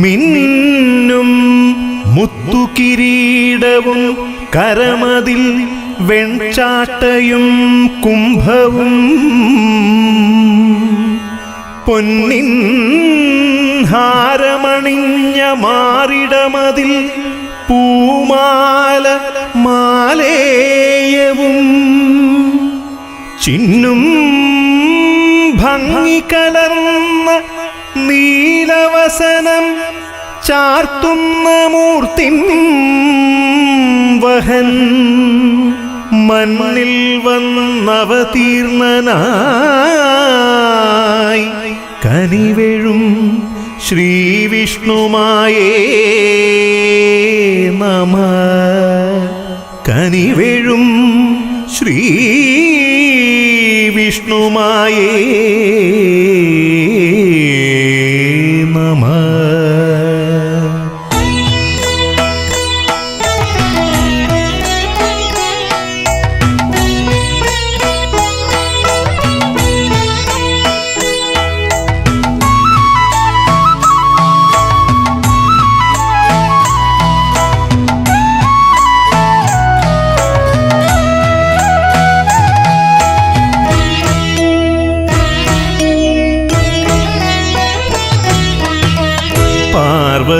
മിന്നും മുത്തുകിരീടവും കരമതിൽ വെൺചാട്ടയും കുംഭവും പൊന്നിൻ ഹാരമണിഞ്ഞ മാറിടമതിൽ പൂമാല മാലേയവും ചിന്നും ഭംഗി കലർന്ന നീലവസനം ചാർത്തുന്ന മൂർത്തിം വഹൻ മണ്ണിൽ വന്നവതീർണനായി കനിവെഴും ശ്രീവിഷ്ണുമായേ നമഃ. കനിവെഴും ശ്രീവിഷ്ണുമായേ നമഃ.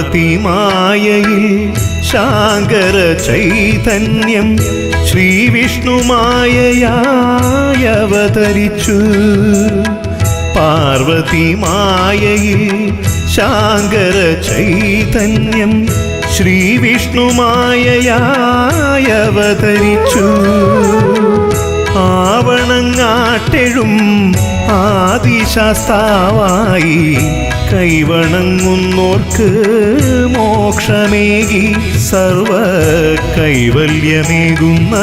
പാർവതിമായയിൽ ശാങ്കര ചൈതന്യം ശ്രീവിഷ്ണുമായയായി അവതരിച്ചു. പാർവതിമായയിൽ ശാങ്കര ചൈതന്യം ശ്രീവിഷ്ണുമായയായി അവതരിച്ചു. ആവണങ്ങാട്ടെഴും ആദിശാസ്താവായി കൈവണങ്ങുന്നോർക്ക് മോക്ഷമേകി സർവ കൈവല്യമേകുന്ന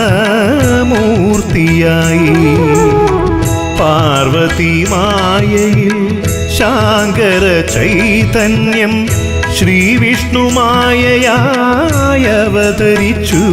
മൂർത്തിയായി. പാർവതിമായയിൽ ശാങ്കര ചൈതന്യം ശ്രീവിഷ്ണുമായയായി അവതരിച്ചു.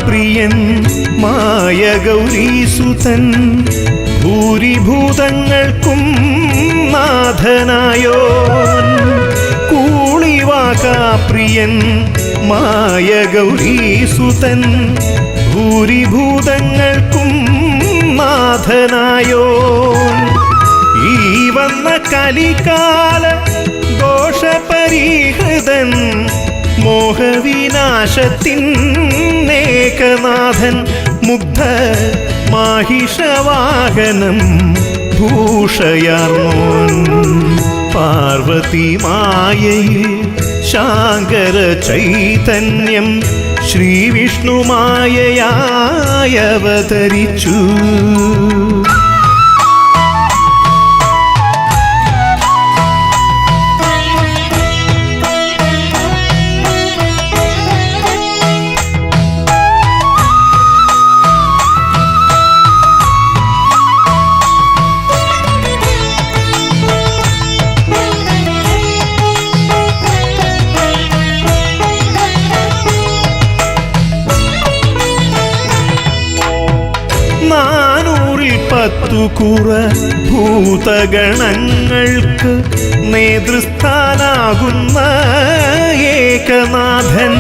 പ്രിയൻ മായഗൗരീസുതൻ ഭൂരിഭൂതങ്ങൾക്കും നാഥനായോൻ. കൂളിവാകാപ്രിയൻ മായഗൗരീസുതൻ ഭൂരിഭൂതങ്ങൾക്കും നാഥനായോൻ. ഈ വന്ന കലികാല ദോഷപരിഹൃതൻ മോഹവിനാശത്തിൻ ഏകനാഥൻ മുഗ്ധ മാഹിഷവാഹനം ഭൂഷയാർന്നോൻ. പാർവതിമായയിൽ ശാങ്കര ചൈതന്യം ശ്രീവിഷ്ണുമായയായി അവതരിച്ചു. കുറ ഭൂതഗണങ്ങൾക്ക് നേതൃസ്ഥാനാകുന്ന ഏകനാഥൻ.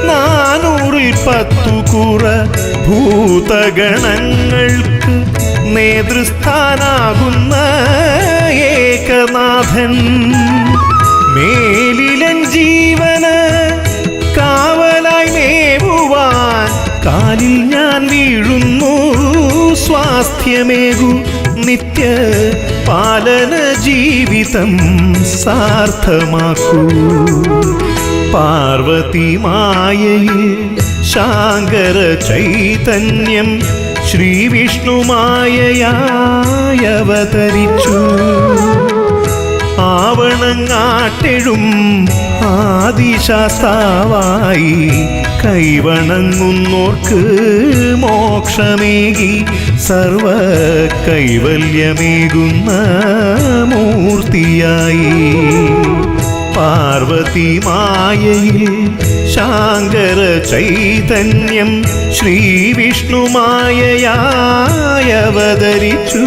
410 കുറ ഭൂതഗണങ്ങൾക്ക് നേതൃസ്ഥാനാകുന്ന ഏകനാഥൻ. മേലിലൻ ജീവന കാവലായി മേവുവാൻ കാലിൽ ഞാൻ വീഴുന്നു. സ്വാസ്ഥ്യമേകു നിത്യ പാലന ജീവിതം സാർത്ഥമാക്കൂ. പാർവതിമായയിൽ ശാങ്കര ചൈതന്യം ശ്രീവിഷ്ണുമായയായി അവതരിച്ചു. ആവണങ്ങാട്ടെഴും ആദിശാസ്താവായി കൈവണങ്ങുന്നോർക്ക് മോക്ഷമേകി സർവ കൈവല്യമേകുന്ന മൂർത്തിയായി പാർവതി മായയിൽ ശാങ്കര ചൈതന്യം ശ്രീവിഷ്ണു മായയായി അവതരിച്ചു.